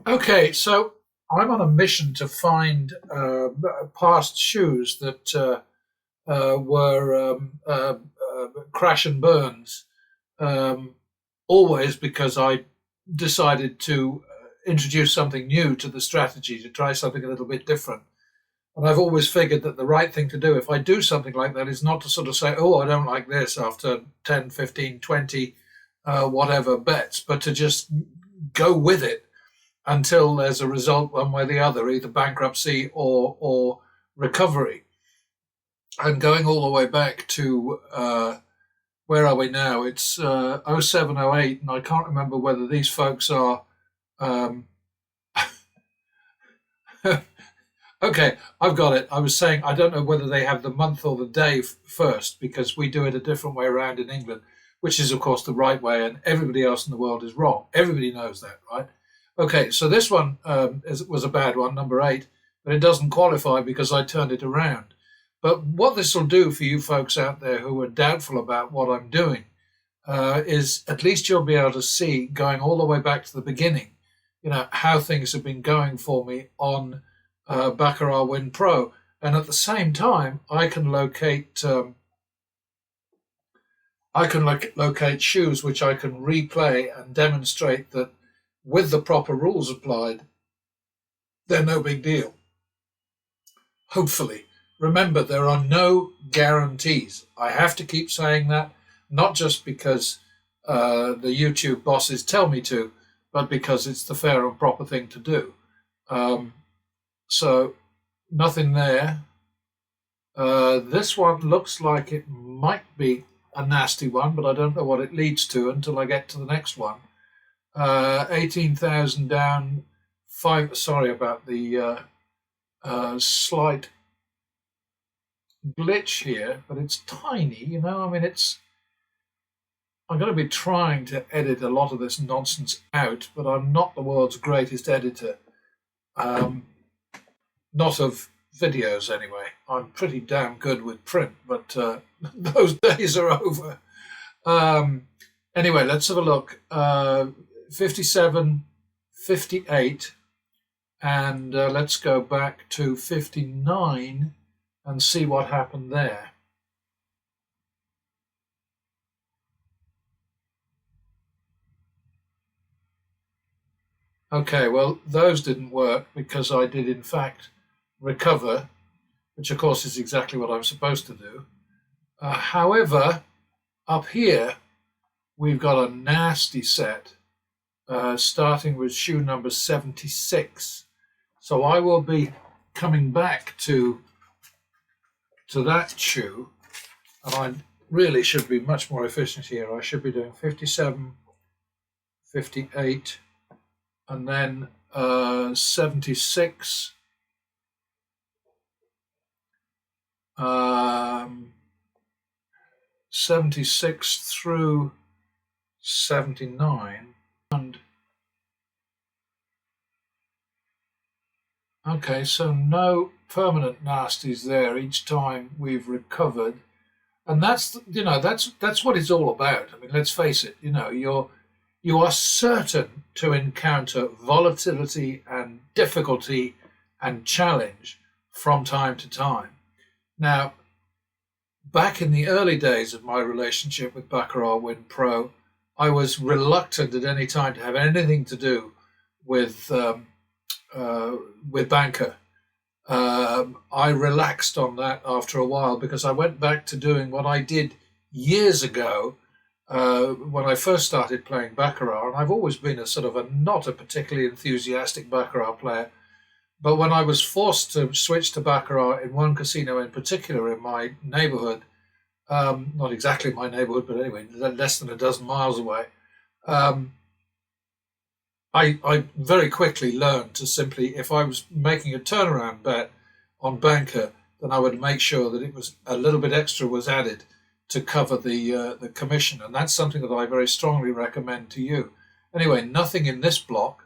Okay, so I'm on a mission to find past shoes that were crash and burns, um, always because I decided to introduce something new to the strategy, to try something a little bit different. And I've always figured that the right thing to do if I do something like that is not to sort of say, oh, I don't like this after 10, 15, 20, whatever bets, but to just go with it until there's a result one way or the other, either bankruptcy or recovery. And going all the way back to where are we now? It's 07, 08, and I can't remember whether these folks are. Um, okay, I've got it. I was saying I don't know whether they have the month or the day first because we do it a different way around in England, which is, of course, the right way, and everybody else in the world is wrong. Everybody knows that, right? Okay, so this one was a bad one, number 8, but it doesn't qualify because I turned it around. But what this will do for you folks out there who are doubtful about what I'm doing is at least you'll be able to see, going all the way back to the beginning, how things have been going for me on Baccarat Win Pro. And at the same time, I can locate locate shoes which I can replay and demonstrate that with the proper rules applied, they're no big deal. Hopefully. Remember, there are no guarantees. I have to keep saying that, not just because the YouTube bosses tell me to, but because it's the fair and proper thing to do. So nothing there. This one looks like it might be a nasty one, but I don't know what it leads to until I get to the next one. 18,000 down, 5. Sorry about the slight glitch here, but it's tiny, I mean, I'm going to be trying to edit a lot of this nonsense out, but I'm not the world's greatest editor. Not of videos, anyway. I'm pretty damn good with print, but those days are over. Anyway, let's have a look. 57, 58, and let's go back to 59 and see what happened there. Okay, well, those didn't work because I did, in fact, recover, which, of course, is exactly what I'm supposed to do. However, up here, we've got a nasty set, starting with shoe number 76. So I will be coming back to that shoe, and I really should be much more efficient here. I should be doing 57, 58, and then 76, 76 through 79, and okay, so no permanent nasties there each time we've recovered, and that's what it's all about. I mean, let's face it. You are certain to encounter volatility and difficulty and challenge from time to time. Now, back in the early days of my relationship with Baccarat Win Pro, I was reluctant at any time to have anything to do with banker. I relaxed on that after a while because I went back to doing what I did years ago when I first started playing baccarat, and I've always been not a particularly enthusiastic baccarat player. But when I was forced to switch to baccarat in one casino in particular in my neighborhood, not exactly my neighborhood, but anyway, less than a dozen miles away, I very quickly learned to simply, if I was making a turnaround bet on banker, then I would make sure that it was a little bit extra was added to cover the commission, and that's something that I very strongly recommend to you. Anyway, nothing in this block.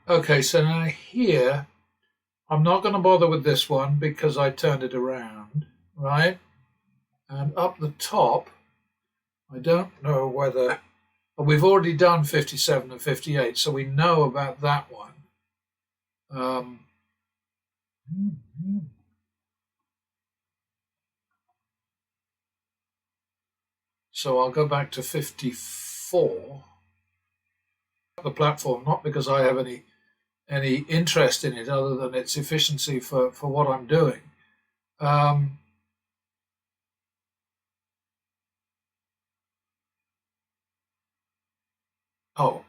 Okay, so now here, I'm not going to bother with this one because I turned it around, right? And up the top, I don't know whether... We've already done 57 and 58, so we know about that one. So I'll go back to 54. The platform, not because I have any interest in it other than its efficiency for what I'm doing. Oh,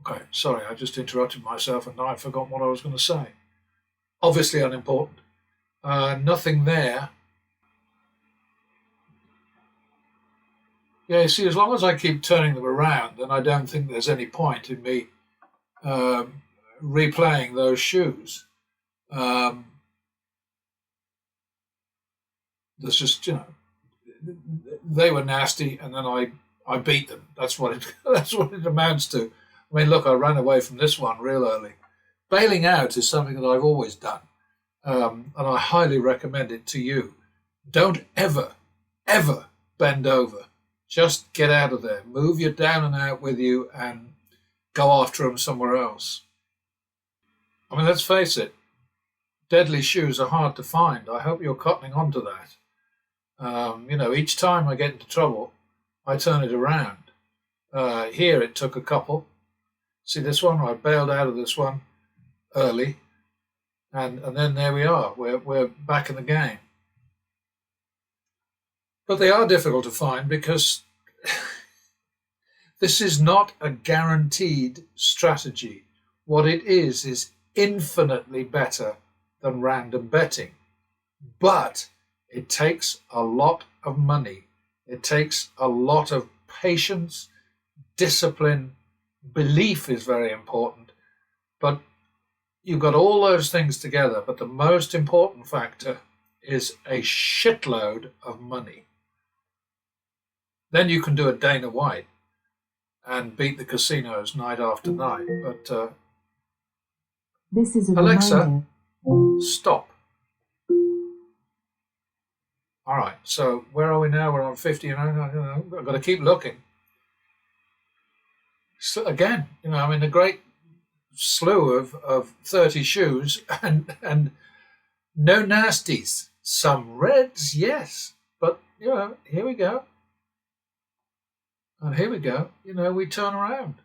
okay, sorry, I just interrupted myself and now I've forgotten what I was going to say. Obviously unimportant. Nothing there. Yeah, you see, as long as I keep turning them around, then I don't think there's any point in me replaying those shoes. There's just, they were nasty, and then I beat them. That's what it amounts to. I mean, look, I ran away from this one real early. Bailing out is something that I've always done, and I highly recommend it to you. Don't ever, ever bend over. Just get out of there. Move your down and out with you and go after them somewhere else. I mean, let's face it, deadly shoes are hard to find. I hope you're cottoning on to that. Each time I get into trouble, I turn it around. Here it took a couple. See this one? I bailed out of this one early, and then there we are. We're back in the game. But they are difficult to find because this is not a guaranteed strategy. What it is infinitely better than random betting. But it takes a lot of money. It takes a lot of patience, discipline, belief is very important. But you've got all those things together. But the most important factor is a shitload of money. Then you can do a Dana White and beat the casinos night after night. But this is a Alexa, reminder. Stop. All right, so where are we now? We're on 50. I've got to keep looking. So again, a great slew of 30 shoes and no nasties. Some reds, yes, but here we go. And here we go. We turn around.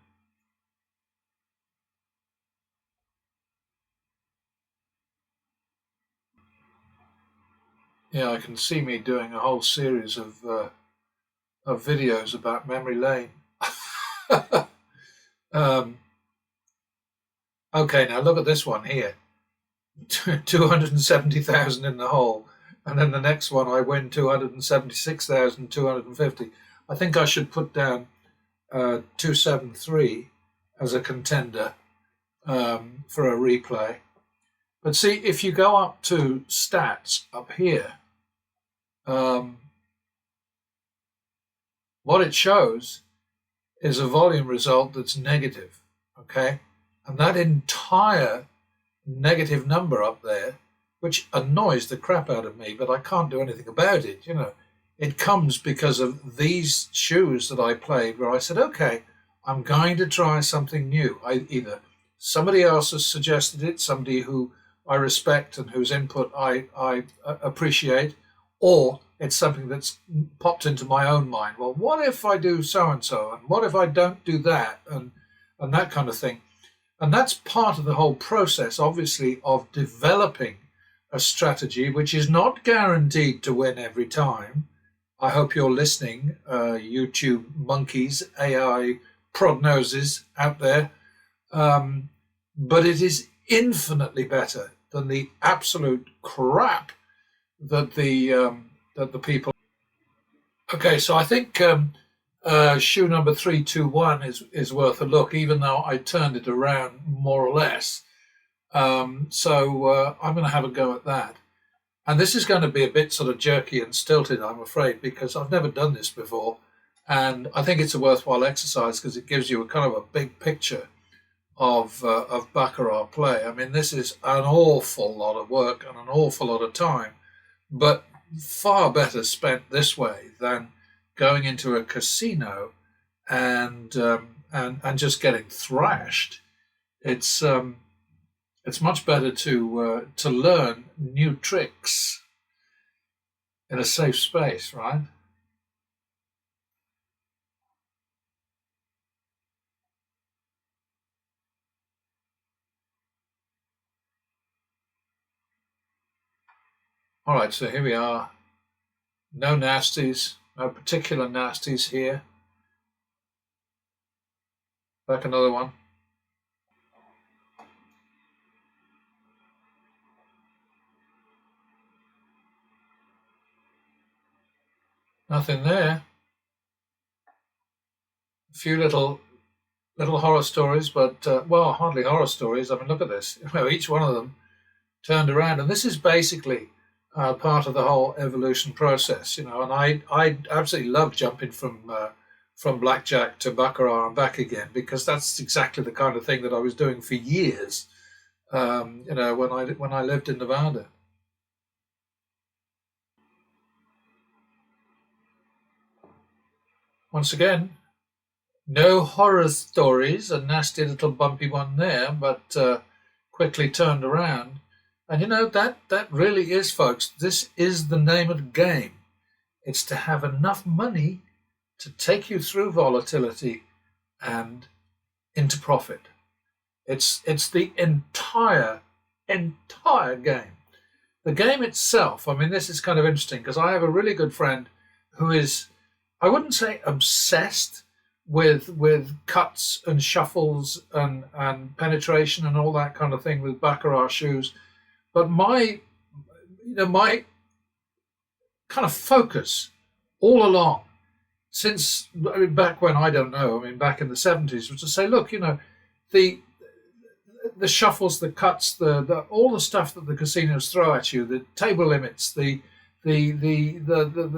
Yeah, I can see me doing a whole series of videos about memory lane. Okay, now look at this one here. 270,000 in the hole. And then the next one I win 276,250. I think I should put down 273 as a contender for a replay. But see, if you go up to stats up here, what it shows is a volume result that's negative, okay? And that entire negative number up there, which annoys the crap out of me, but I can't do anything about it, It comes because of these shoes that I played where I said, okay, I'm going to try something new. Either somebody else has suggested it, somebody who I respect and whose input I appreciate, or it's something that's popped into my own mind. Well, what if I do so-and-so? And what if I don't do that? And that kind of thing. And that's part of the whole process, obviously, of developing a strategy which is not guaranteed to win every time. I hope you're listening, YouTube monkeys, AI prognoses out there. But it is infinitely better than the absolute crap that the people. Okay, so I think shoe number 321 is worth a look, even though I turned it around more or less. So I'm going to have a go at that. And this is going to be a bit sort of jerky and stilted, I'm afraid, because I've never done this before. And I think it's a worthwhile exercise because it gives you a kind of a big picture of baccarat play. I mean, this is an awful lot of work and an awful lot of time, but far better spent this way than going into a casino and just getting thrashed. It's much better to learn new tricks in a safe space, right? All right, so here we are. No nasties, no particular nasties here. Back another one. Nothing there. A few little horror stories, but well, hardly horror stories. I mean, look at this. Each one of them turned around, and this is basically part of the whole evolution process, And I absolutely love jumping from blackjack to baccarat and back again, because that's exactly the kind of thing that I was doing for years. When I lived in Nevada. Once again, no horror stories, a nasty little bumpy one there, but quickly turned around. And that really is, folks, this is the name of the game. It's to have enough money to take you through volatility and into profit. It's the entire game. The game itself, I mean, this is kind of interesting because I have a really good friend who is, I wouldn't say obsessed with cuts and shuffles and penetration and all that kind of thing with baccarat shoes, but my kind of focus all along, since back when, I don't know, back in the 70s, was to say, look, the shuffles, the cuts, the all the stuff that the casinos throw at you, the table limits, the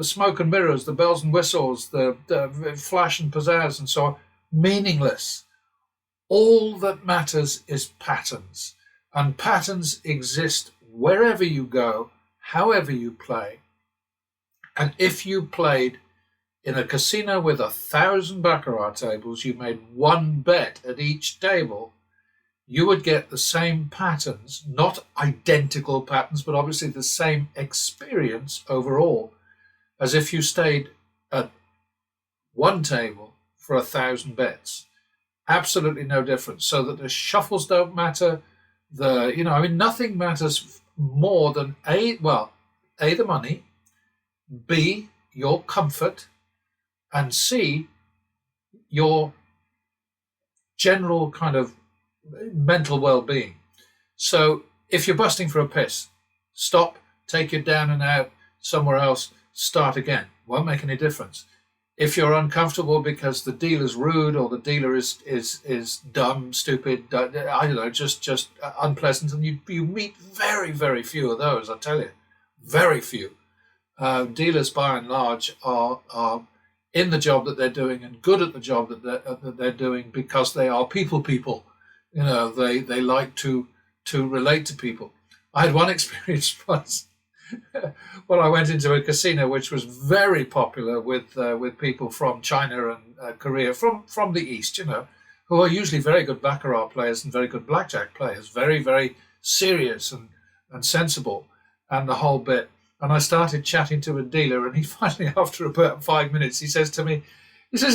smoke and mirrors, the bells and whistles, the flash and pizzazz, and so on, meaningless. All that matters is patterns, and patterns exist wherever you go, however you play. And if you played in a casino with 1,000 baccarat tables, you made one bet at each table, you would get the same patterns, not identical patterns, but obviously the same experience overall, as if you stayed at one table for 1,000 bets. Absolutely no difference. So that the shuffles don't matter. Nothing matters more than A, the money, B, your comfort, and C, your general kind of mental well-being. So if you're busting for a piss, stop, take it down and out somewhere else, start again. Won't make any difference. If you're uncomfortable because the dealer's rude or the dealer is dumb, stupid, I don't know, just unpleasant, and you meet very, very few of those, I tell you, very few. Dealers, by and large, are in the job that they're doing and good at the job that they're doing because they are people. They like to relate to people. I had one experience once when I went into a casino which was very popular with people from China and Korea, from the East, who are usually very good baccarat players and very good blackjack players, very, very serious and sensible and the whole bit. And I started chatting to a dealer, and he finally, after about 5 minutes, he says to me,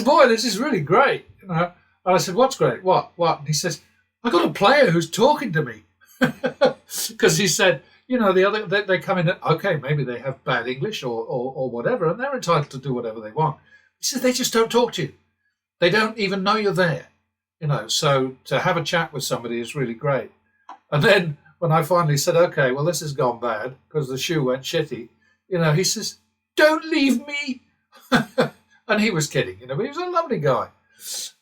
"Boy, this is really great." And I said, "What's great? What?" And he says, "I got a player who's talking to me," because he said, the other they come in. Okay, maybe they have bad English or whatever, and they're entitled to do whatever they want. He says they just don't talk to you. They don't even know you're there. So to have a chat with somebody is really great. And then when I finally said, "Okay, well, this has gone bad because the shoe went shitty," he says, "Don't leave me." And he was kidding, but he was a lovely guy.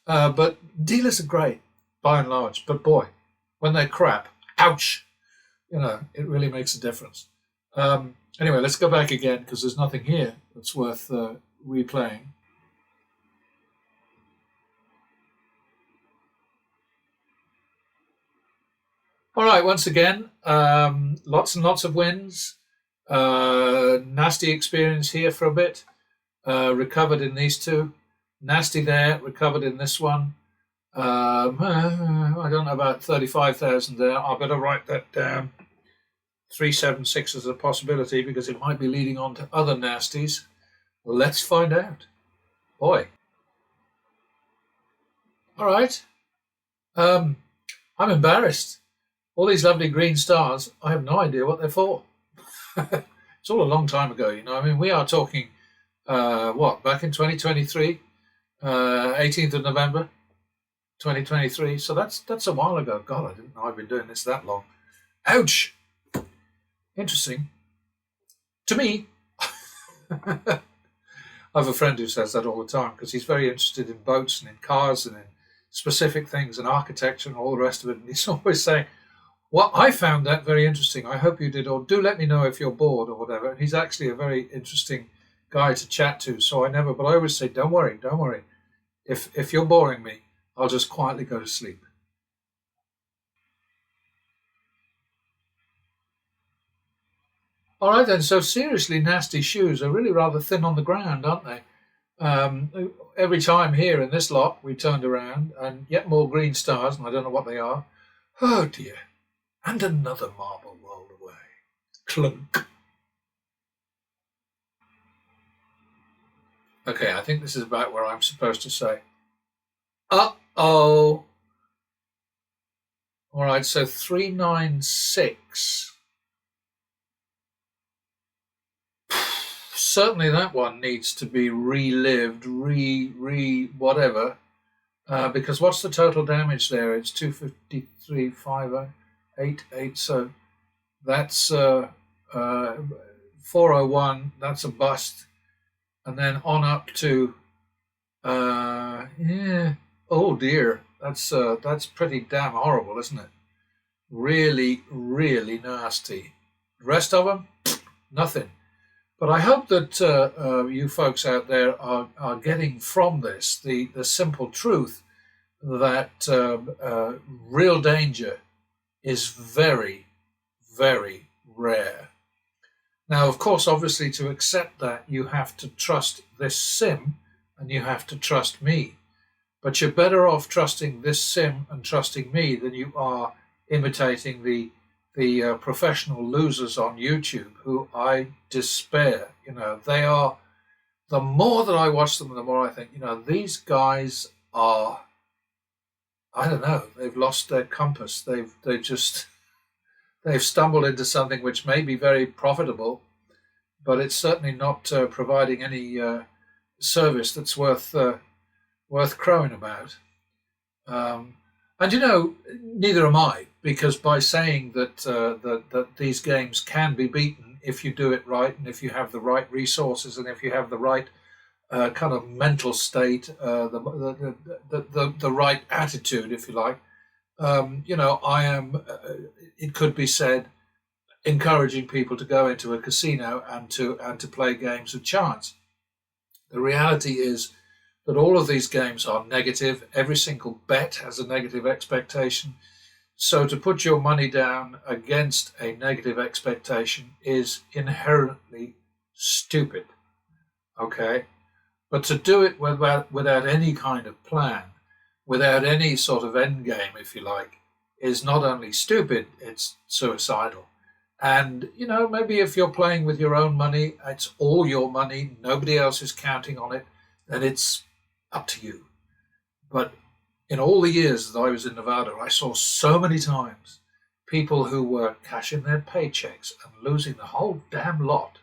But dealers are great by and large, but boy, when they're crap, ouch, it really makes a difference. Anyway, let's go back again because there's nothing here that's worth replaying. All right, once again, lots and lots of wins. Nasty experience here for a bit. Recovered in these two. Nasty there, recovered in this one. I don't know about 35,000 there. I better write that down. 376 is a possibility because it might be leading on to other nasties. Let's find out. Boy. All right. I'm embarrassed. All these lovely green stars, I have no idea what they're for. It's all a long time ago, you know. I mean, we are talking, back in 2023, 18th of November, 2023. So that's a while ago. God, I didn't know I've been doing this that long. Ouch! Interesting. To me, I have a friend who says that all the time because he's very interested in boats and in cars and in specific things and architecture and all the rest of it. And he's always saying, well, I found that very interesting. I hope you did, or do let me know if you're bored or whatever. And he's actually a very interesting guy to chat to. So I always say, don't worry. If you're boring me, I'll just quietly go to sleep. All right then. So seriously, nasty shoes are really rather thin on the ground, aren't they? Every time here in this lot, we turned around and yet more green stars, and I don't know what they are. Oh dear. And another marble rolled away. Clunk. Okay, I think this is about where I'm supposed to say, uh-oh. All right, so 396. Certainly that one needs to be relived, whatever. Because what's the total damage there? It's 253, 588. So that's 401. That's a bust. And then on up to, oh dear. That's pretty damn horrible, isn't it? Really, really nasty. The rest of them, nothing. But I hope that you folks out there are getting from this the simple truth that real danger is very, very rare. Now, of course, obviously, to accept that, you have to trust this sim and you have to trust me. But you're better off trusting this sim and trusting me than you are imitating the professional losers on YouTube who I despair. You know, they are, the more that I watch them, the more I think, you know, these guys are, I don't know, they've lost their compass. They've stumbled into something which may be very profitable, but it's certainly not providing any service that's worth crowing about. And you know, neither am I, because by saying that these games can be beaten if you do it right and if you have the right resources and if you have the right kind of mental state, the right attitude, if you like, you know, I am. It could be said, encouraging people to go into a casino and to play games of chance. The reality is that all of these games are negative. Every single bet has a negative expectation. So to put your money down against a negative expectation is inherently stupid. Okay? But to do it without any kind of plan, without any sort of end game, if you like, is not only stupid, it's suicidal. And, you know, maybe if you're playing with your own money, it's all your money, nobody else is counting on it, then it's up to you. But in all the years that I was in Nevada, I saw so many times people who were cashing their paychecks and losing the whole damn lot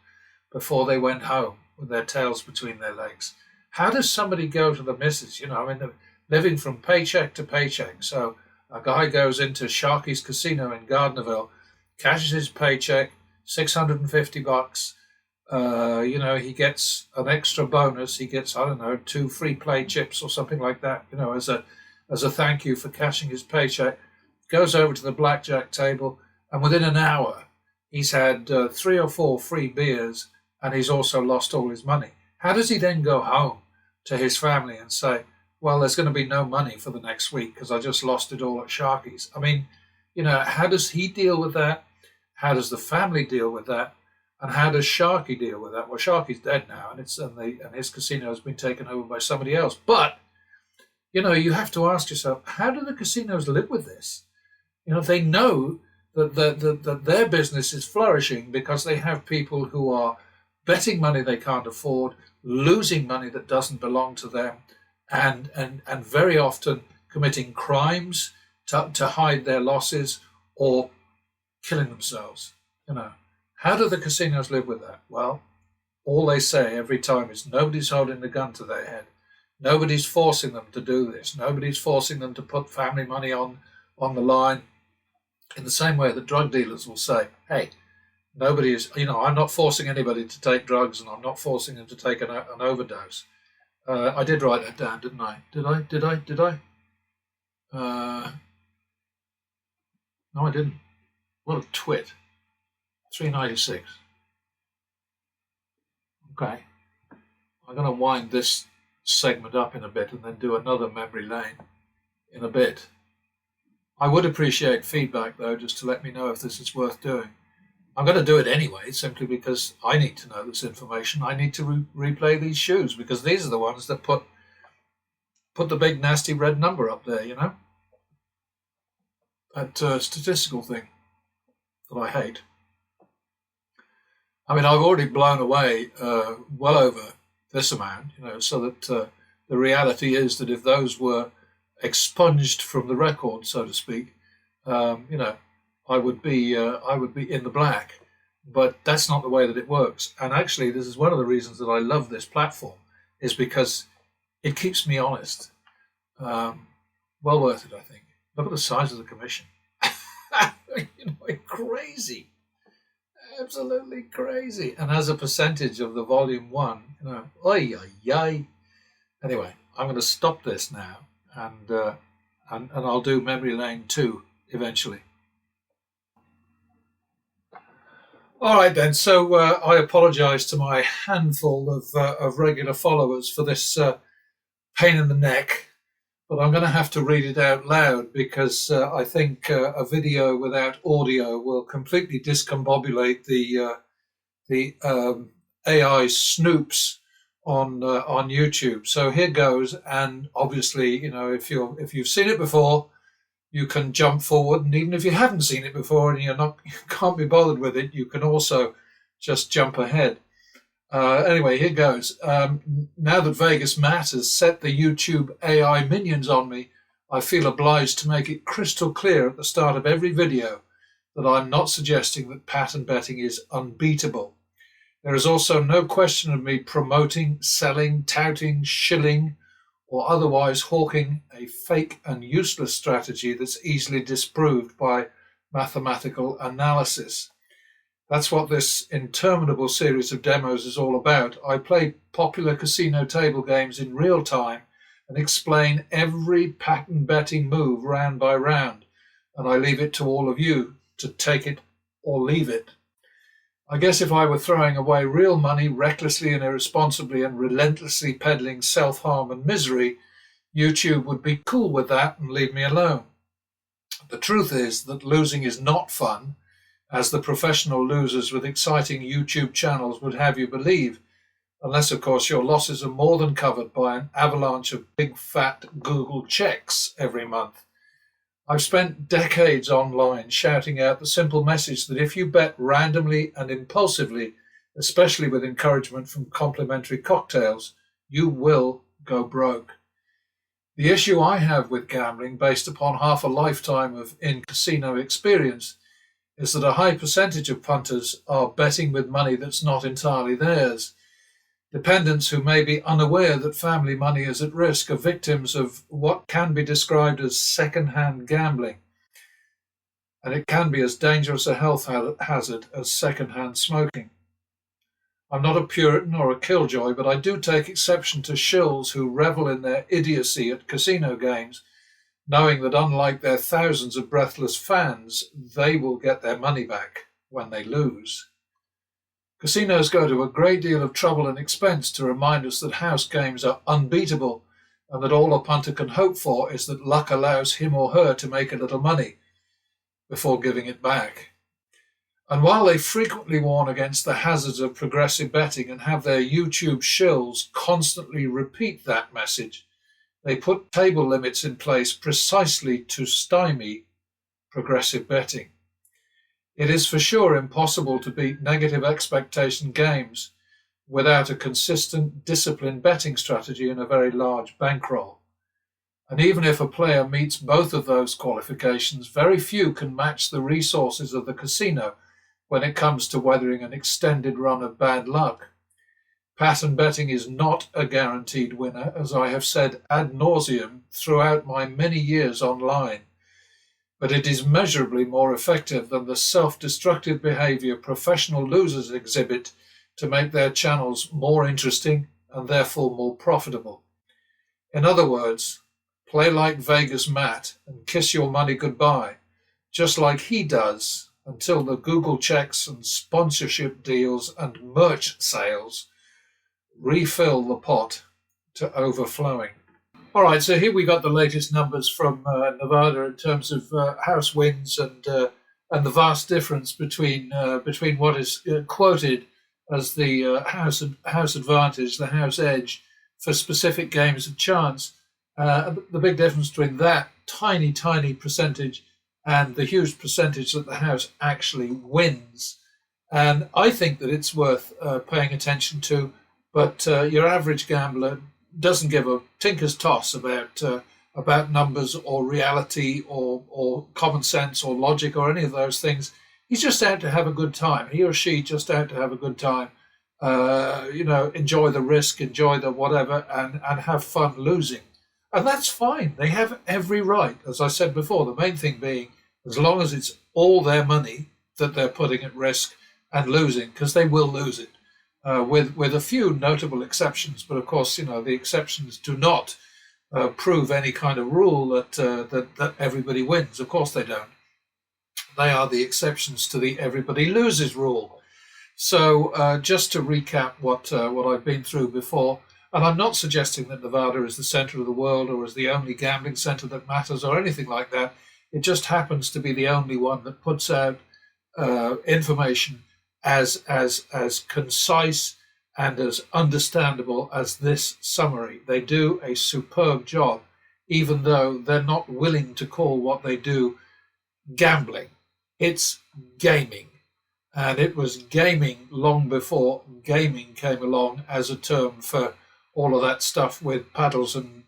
before they went home with their tails between their legs. How does somebody go to the missus? You know, I mean, living from paycheck to paycheck. So a guy goes into Sharky's Casino in Gardnerville, cashes his paycheck, $650. You know, he gets an extra bonus. He gets, I don't know, 2 free play chips or something like that, you know, as a thank you for cashing his paycheck. Goes over to the blackjack table, and within an hour, he's had 3 or 4 free beers, and he's also lost all his money. How does he then go home to his family and say, well, there's going to be no money for the next week because I just lost it all at Sharky's? I mean, you know, how does he deal with that? How does the family deal with that? And how does Sharky deal with that? Well, Sharky's dead now, and his casino has been taken over by somebody else. But you have to ask yourself, how do the casinos live with this? They know that their business is flourishing because they have people who are betting money they can't afford, losing money that doesn't belong to them, and very often committing crimes to hide their losses or killing themselves. How do the casinos live with that? Well, all they say every time is nobody's holding the gun to their head. Nobody's forcing them to do this. Nobody's forcing them to put family money on the line. In the same way that drug dealers will say, hey, nobody is, I'm not forcing anybody to take drugs, and I'm not forcing them to take an overdose. I did write that down, didn't I? Did I? No, I didn't. What a twit. 396. Okay. I'm going to wind this segment up in a bit and then do another memory lane in a bit. I would appreciate feedback, though, just to let me know if this is worth doing. I'm going to do it anyway, simply because I need to know this information. I need to replay these shoes, because these are the ones that put the big nasty red number up there, that statistical thing that I hate. I mean, I've already blown away well over this amount, so that the reality is that if those were expunged from the record, so to speak, I would be in the black. But that's not the way that it works. And actually, this is one of the reasons that I love this platform, is because it keeps me honest. Well worth it, I think. Look at the size of the commission. Crazy. Absolutely crazy. And as a percentage of the volume 1, oy, oy, oy. Anyway, I'm going to stop this now, and I'll do memory lane 2 eventually. All right then. So I apologise to my handful of regular followers for this pain in the neck, but I'm going to have to read it out loud, because I think a video without audio will completely discombobulate the AI snoops on YouTube. So here goes, and obviously, if you've seen it before, you can jump forward, and even if you haven't seen it before and you can't be bothered with it, you can also just jump ahead. Anyway, here goes. Now that Vegas Matt has set the YouTube AI minions on me, I feel obliged to make it crystal clear at the start of every video that I'm not suggesting that pattern betting is unbeatable. There is also no question of me promoting, selling, touting, shilling, or otherwise hawking a fake and useless strategy that's easily disproved by mathematical analysis. That's what this interminable series of demos is all about. I play popular casino table games in real time and explain every pattern betting move round by round, and I leave it to all of you to take it or leave it. I guess if I were throwing away real money recklessly and irresponsibly and relentlessly peddling self-harm and misery, YouTube would be cool with that and leave me alone. The truth is that losing is not fun, as the professional losers with exciting YouTube channels would have you believe, unless, of course, your losses are more than covered by an avalanche of big fat Google checks every month. I've spent decades online shouting out the simple message that if you bet randomly and impulsively, especially with encouragement from complimentary cocktails, you will go broke. The issue I have with gambling, based upon half a lifetime of in-casino experience, is that a high percentage of punters are betting with money that's not entirely theirs. Dependents who may be unaware that family money is at risk are victims of what can be described as second-hand gambling, and it can be as dangerous a health hazard as second-hand smoking. I'm not a Puritan or a killjoy, but I do take exception to shills who revel in their idiocy at casino games, knowing that unlike their thousands of breathless fans, they will get their money back when they lose. Casinos go to a great deal of trouble and expense to remind us that house games are unbeatable, and that all a punter can hope for is that luck allows him or her to make a little money before giving it back. And while they frequently warn against the hazards of progressive betting and have their YouTube shills constantly repeat that message, they put table limits in place precisely to stymie progressive betting. It is for sure impossible to beat negative expectation games without a consistent, disciplined betting strategy and a very large bankroll. And even if a player meets both of those qualifications, very few can match the resources of the casino when it comes to weathering an extended run of bad luck. Pattern betting is not a guaranteed winner, as I have said ad nauseum throughout my many years online, but it is measurably more effective than the self-destructive behavior professional losers exhibit to make their channels more interesting and therefore more profitable. In other words, play like Vegas Matt and kiss your money goodbye, just like he does, until the Google checks and sponsorship deals and merch sales refill the pot to overflowing. All right, so here we got the latest numbers from Nevada in terms of house wins and the vast difference between what is quoted as the house advantage, the house edge for specific games of chance. The big difference between that tiny percentage and the huge percentage that the house actually wins. And I think that it's worth paying attention to, but your average gambler doesn't give a tinker's toss about numbers or reality or common sense or logic or any of those things. He's just out to have a good time. He or she just out to have a good time. Enjoy the risk, enjoy the whatever, and have fun losing. And that's fine. They have every right, as I said before, the main thing being, as long as it's all their money that they're putting at risk and losing, because they will lose it, with a few notable exceptions. But of course, the exceptions do not prove any kind of rule that everybody wins. Of course they don't. They are the exceptions to the everybody loses rule. So just to recap what I've been through before, and I'm not suggesting that Nevada is the center of the world or is the only gambling center that matters or anything like that. It just happens to be the only one that puts out information as concise and as understandable as this summary. They do a superb job, even though they're not willing to call what they do gambling. It's gaming. And it was gaming long before gaming came along as a term for all of that stuff with paddles and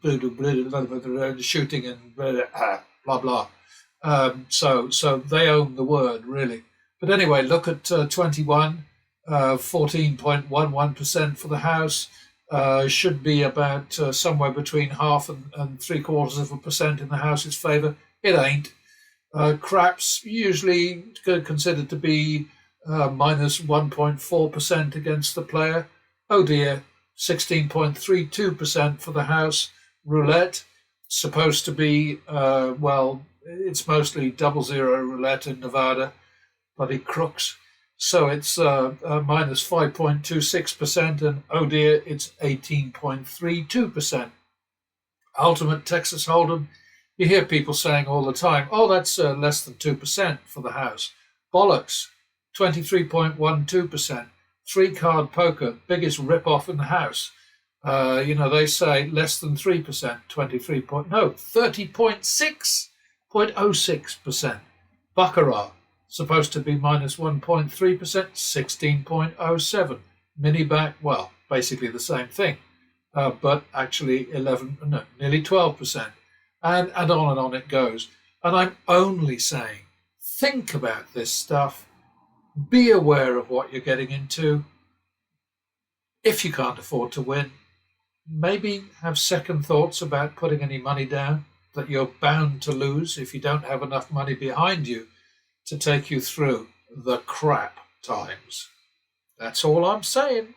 shooting and blah, blah. So they own the word, really. But anyway, look at 21, 14.11% for the house. Should be about somewhere between 0.5 and 0.75% in the house's favour. It ain't. Craps usually considered to be minus 1.4% against the player. Oh dear, 16.32% for the house. Roulette, supposed to be, it's mostly 00 roulette in Nevada. Bloody crooks. So it's minus 5.26%, and oh dear, it's 18.32%. Ultimate Texas Hold'em, you hear people saying all the time, oh, that's less than 2% for the house. Bollocks, 23.12%. Three-card poker, biggest rip-off in the house. They say less than 3%, 30.06%. Baccarat, supposed to be minus 1.3%, 16.07%. Mini-back, well, basically the same thing, but actually nearly 12%. And on it goes. And I'm only saying, think about this stuff. Be aware of what you're getting into. If you can't afford to win, maybe have second thoughts about putting any money down that you're bound to lose if you don't have enough money behind you to take you through the crap times. That's all I'm saying.